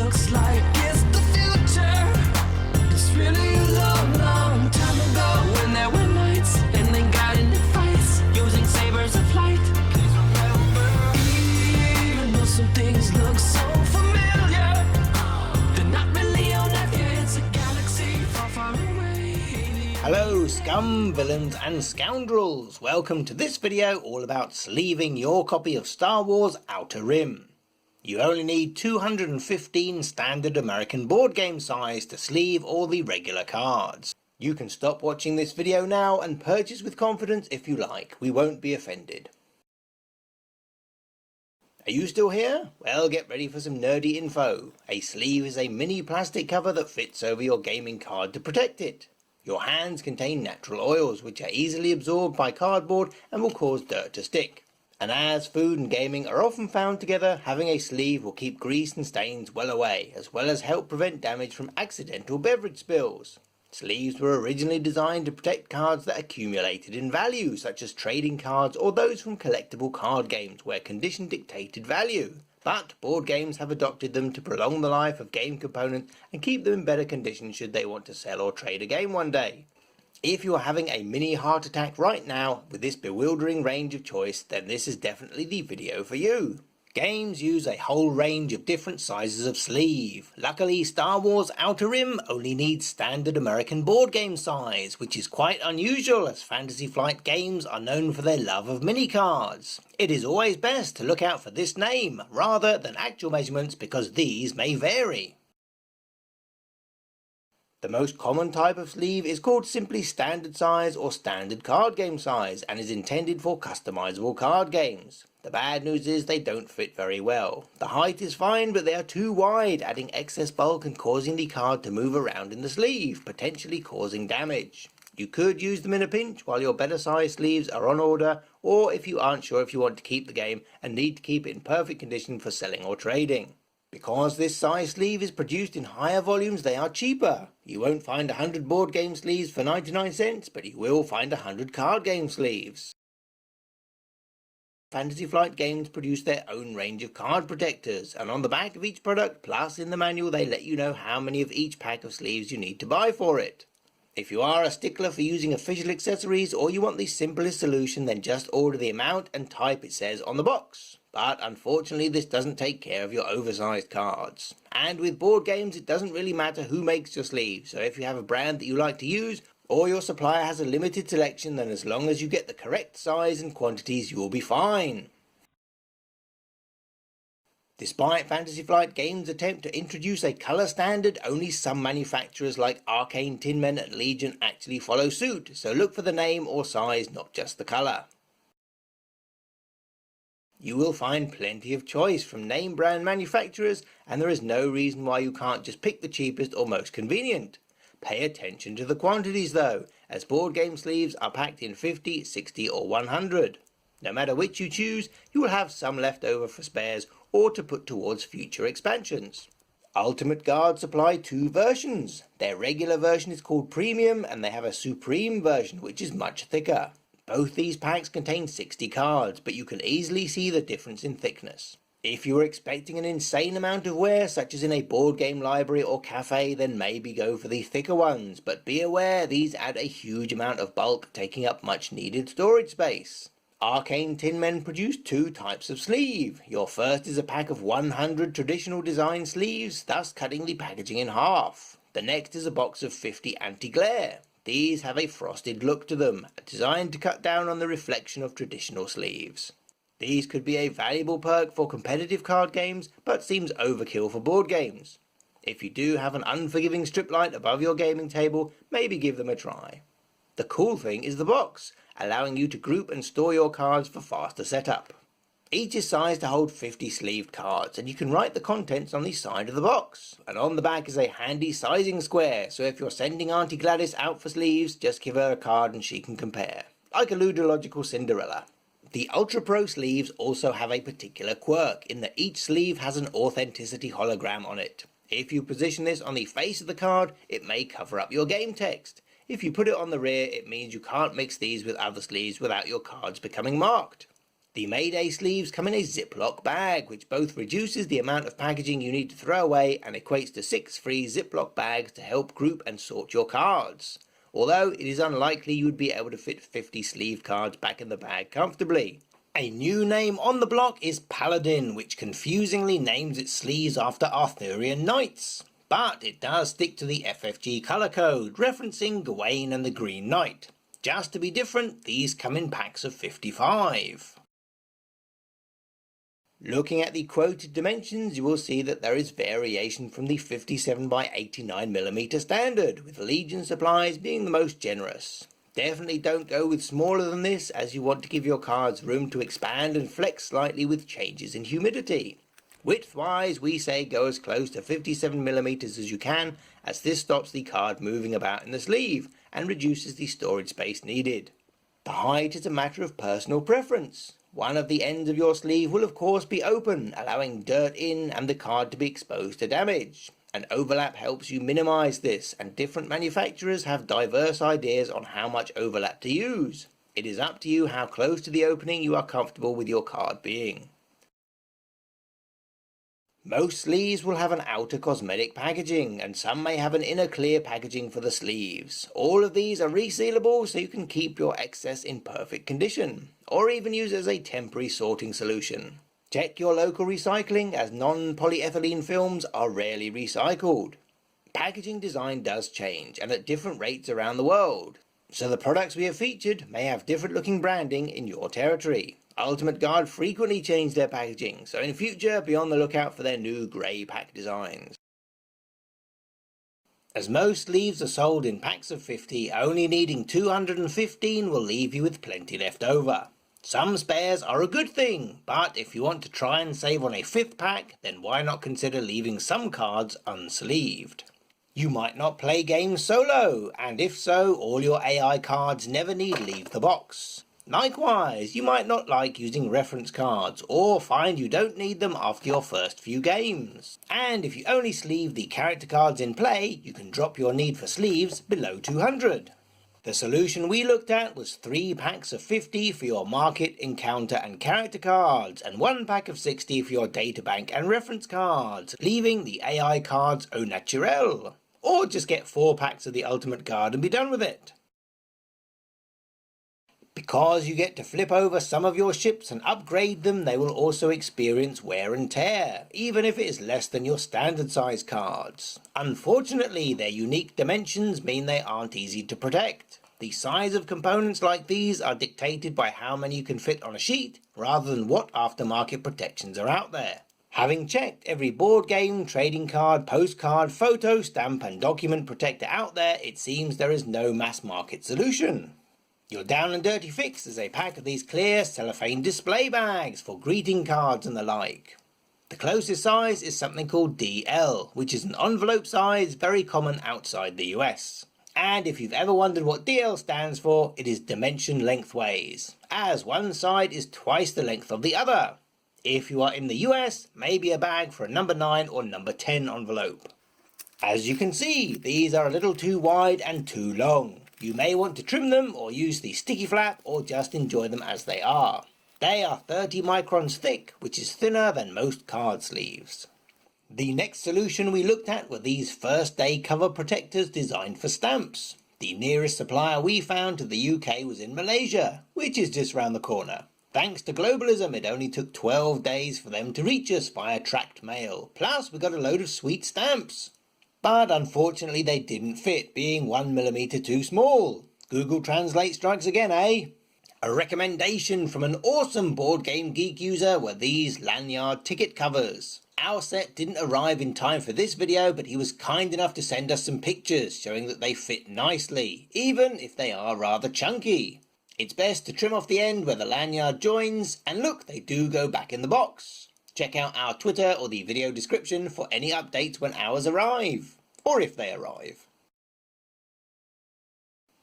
looks like it's the future. It's really a long, long time ago when there were knights and they got into fights using sabers of light. Even though some things look so familiar, they're not really on Earth, yeah, it's a galaxy far, far away. Hello scum, villains and scoundrels, welcome to this video all about sleeving your copy of Star Wars Outer Rim. You only need 215 standard American board game size to sleeve all the regular cards. You can stop watching this video now and purchase with confidence if you like, we won't be offended. Are you still here? Well, get ready for some nerdy info. A sleeve is a mini plastic cover that fits over your gaming card to protect it. Your hands contain natural oils which are easily absorbed by cardboard and will cause dirt to stick. And as food and gaming are often found together, having a sleeve will keep grease and stains well away, as well as help prevent damage from accidental beverage spills. Sleeves were originally designed to protect cards that accumulated in value, such as trading cards or those from collectible card games where condition dictated value. But board games have adopted them to prolong the life of game components and keep them in better condition should they want to sell or trade a game one day. If you are having a mini heart attack right now with this bewildering range of choice, then this is definitely the video for you. Games use a whole range of different sizes of sleeve. Luckily, Star Wars Outer Rim only needs standard American board game size, which is quite unusual as Fantasy Flight games are known for their love of mini cards. It is always best to look out for this name rather than actual measurements because these may vary. The most common type of sleeve is called simply standard size or standard card game size and is intended for customizable card games. The bad news is they don't fit very well. The height is fine, but they are too wide, adding excess bulk and causing the card to move around in the sleeve, potentially causing damage. You could use them in a pinch while your better size sleeves are on order, or if you aren't sure if you want to keep the game and need to keep it in perfect condition for selling or trading. Because this size sleeve is produced in higher volumes, they are cheaper. You won't find 100 board game sleeves for 99 cents, but you will find 100 card game sleeves. Fantasy Flight games produce their own range of card protectors, and on the back of each product, plus in the manual, they let you know how many of each pack of sleeves you need to buy for it. If you are a stickler for using official accessories or you want the simplest solution, then just order the amount and type it says on the box. But unfortunately this doesn't take care of your oversized cards. And with board games it doesn't really matter who makes your sleeve, so if you have a brand that you like to use or your supplier has a limited selection, then as long as you get the correct size and quantities you will be fine. Despite Fantasy Flight Games' attempt to introduce a colour standard, only some manufacturers like Arkham, Tin Men and Legion actually follow suit, so look for the name or size, not just the colour. You will find plenty of choice from name brand manufacturers, and there is no reason why you can't just pick the cheapest or most convenient. Pay attention to the quantities though, as board game sleeves are packed in 50, 60 or 100. No matter which you choose, you will have some left over for spares or to put towards future expansions. Ultimate Guard supply two versions. Their regular version is called Premium and they have a Supreme version which is much thicker. Both these packs contain 60 cards, but you can easily see the difference in thickness. If you are expecting an insane amount of wear, such as in a board game library or cafe, then maybe go for the thicker ones, but be aware these add a huge amount of bulk, taking up much needed storage space. Arcane Tin Men produce two types of sleeve. Your first is a pack of 100 traditional design sleeves, thus cutting the packaging in half. The next is a box of 50 anti-glare. These have a frosted look to them, designed to cut down on the reflection of traditional sleeves. These could be a valuable perk for competitive card games, but seems overkill for board games. If you do have an unforgiving strip light above your gaming table, maybe give them a try. The cool thing is the box, allowing you to group and store your cards for faster setup. Each is sized to hold 50 sleeved cards, and you can write the contents on the side of the box. And on the back is a handy sizing square, so if you're sending Auntie Gladys out for sleeves, just give her a card and she can compare. Like a ludological Cinderella. The Ultra Pro sleeves also have a particular quirk, in that each sleeve has an authenticity hologram on it. If you position this on the face of the card, it may cover up your game text. If you put it on the rear, it means you can't mix these with other sleeves without your cards becoming marked. The Mayday sleeves come in a Ziploc bag, which both reduces the amount of packaging you need to throw away and equates to 6 free Ziploc bags to help group and sort your cards. Although it is unlikely you would be able to fit 50 sleeved cards back in the bag comfortably. A new name on the block is Paladin, which confusingly names its sleeves after Arthurian knights. But it does stick to the FFG colour code, referencing Gawain and the Green Knight. Just to be different, these come in packs of 55. Looking at the quoted dimensions, you will see that there is variation from the 57 by 89mm standard, with Legion supplies being the most generous. Definitely don't go with smaller than this, as you want to give your cards room to expand and flex slightly with changes in humidity. Width-wise, we say go as close to 57mm as you can, as this stops the card moving about in the sleeve and reduces the storage space needed. The height is a matter of personal preference. One of the ends of your sleeve will of course be open, allowing dirt in and the card to be exposed to damage. An overlap helps you minimise this, and different manufacturers have diverse ideas on how much overlap to use. It is up to you how close to the opening you are comfortable with your card being. Most sleeves will have an outer cosmetic packaging, and some may have an inner clear packaging for the sleeves. All of these are resealable, so you can keep your excess in perfect condition, or even use it as a temporary sorting solution. Check your local recycling, as non-polyethylene films are rarely recycled. Packaging design does change, and at different rates around the world, so the products we have featured may have different looking branding in your territory. Ultimate Guard frequently change their packaging, so in future be on the lookout for their new grey pack designs. As most sleeves are sold in packs of 50, only needing 215 will leave you with plenty left over. Some spares are a good thing, but if you want to try and save on a 5th pack, then why not consider leaving some cards unsleeved? You might not play games solo, and if so, all your AI cards never need leave the box. Likewise, you might not like using reference cards, or find you don't need them after your first few games. And if you only sleeve the character cards in play, you can drop your need for sleeves below 200. The solution we looked at was 3 packs of 50 for your market, encounter and character cards, and 1 pack of 60 for your databank and reference cards, leaving the AI cards au naturel. Or just get 4 packs of the Ultimate Guard and be done with it. Because you get to flip over some of your ships and upgrade them, they will also experience wear and tear, even if it is less than your standard size cards. Unfortunately, their unique dimensions mean they aren't easy to protect. The size of components like these are dictated by how many you can fit on a sheet, rather than what aftermarket protections are out there. Having checked every board game, trading card, postcard, photo, stamp and document protector out there, it seems there is no mass market solution. Your down and dirty fix is a pack of these clear cellophane display bags for greeting cards and the like. The closest size is something called DL, which is an envelope size very common outside the US. And if you've ever wondered what DL stands for, it is dimension lengthways, as one side is twice the length of the other. If you are in the US, maybe a bag for a number 9 or number 10 envelope. As you can see, these are a little too wide and too long. You may want to trim them or use the sticky flap or just enjoy them as they are. They are 30 microns thick, which is thinner than most card sleeves. The next solution we looked at were these first day cover protectors designed for stamps. The nearest supplier we found to the UK was in Malaysia, which is just round the corner. Thanks to globalism, it only took 12 days for them to reach us via tracked mail, plus we got a load of sweet stamps. But unfortunately they didn't fit, being 1mm too small. Google Translate strikes again, eh? A recommendation from an awesome Board Game Geek user were these lanyard ticket covers. Our set didn't arrive in time for this video, but he was kind enough to send us some pictures showing that they fit nicely, even if they are rather chunky. It's best to trim off the end where the lanyard joins, and look, they do go back in the box. Check out our Twitter or the video description for any updates when ours arrive, or if they arrive.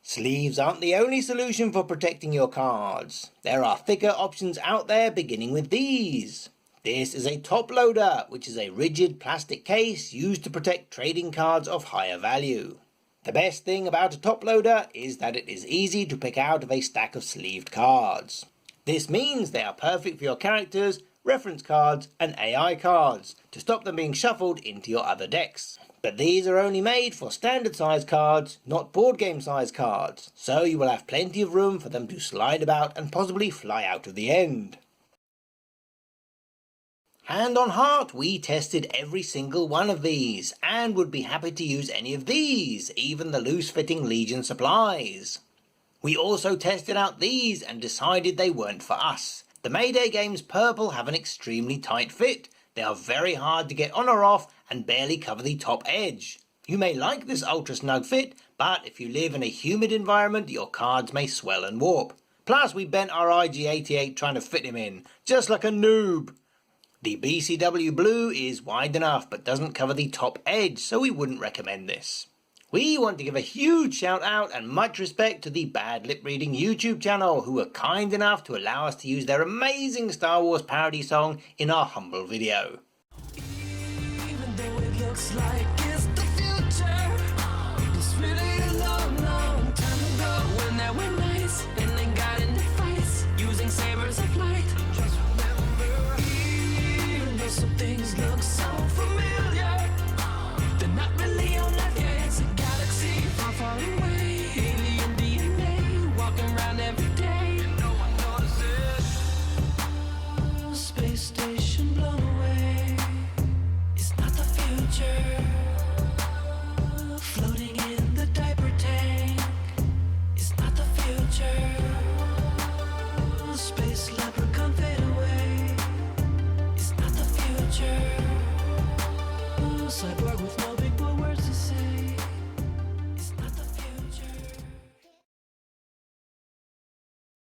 Sleeves aren't the only solution for protecting your cards. There are thicker options out there, beginning with these. This is a top loader, which is a rigid plastic case used to protect trading cards of higher value. The best thing about a top loader is that it is easy to pick out of a stack of sleeved cards. This means they are perfect for your characters, reference cards and AI cards, to stop them being shuffled into your other decks. But these are only made for standard size cards, not board game size cards, so you will have plenty of room for them to slide about and possibly fly out of the end. Hand on heart, we tested every single one of these, and would be happy to use any of these, even the loose-fitting Legion supplies. We also tested out these and decided they weren't for us. The Mayday Games purple have an extremely tight fit. They are very hard to get on or off and barely cover the top edge. You may like this ultra snug fit, but if you live in a humid environment, your cards may swell and warp. Plus we bent our IG-88 trying to fit him in, just like a noob. The BCW blue is wide enough but doesn't cover the top edge, so we wouldn't recommend this. We want to give a huge shout out and much respect to the Bad Lip Reading YouTube channel, who were kind enough to allow us to use their amazing Star Wars parody song in our humble video. Even though it looks like it's the future, it's really a long, long time ago when there were nights and they got into fights using sabers of light. Just remember, even though some things look so familiar, they're not really on Earth yet. It's a galaxy far, far away. Alien DNA walking around every day. And no one notices. Space station blown away. It's not the future. Floating in the diaper tank. It's not the future. Space life.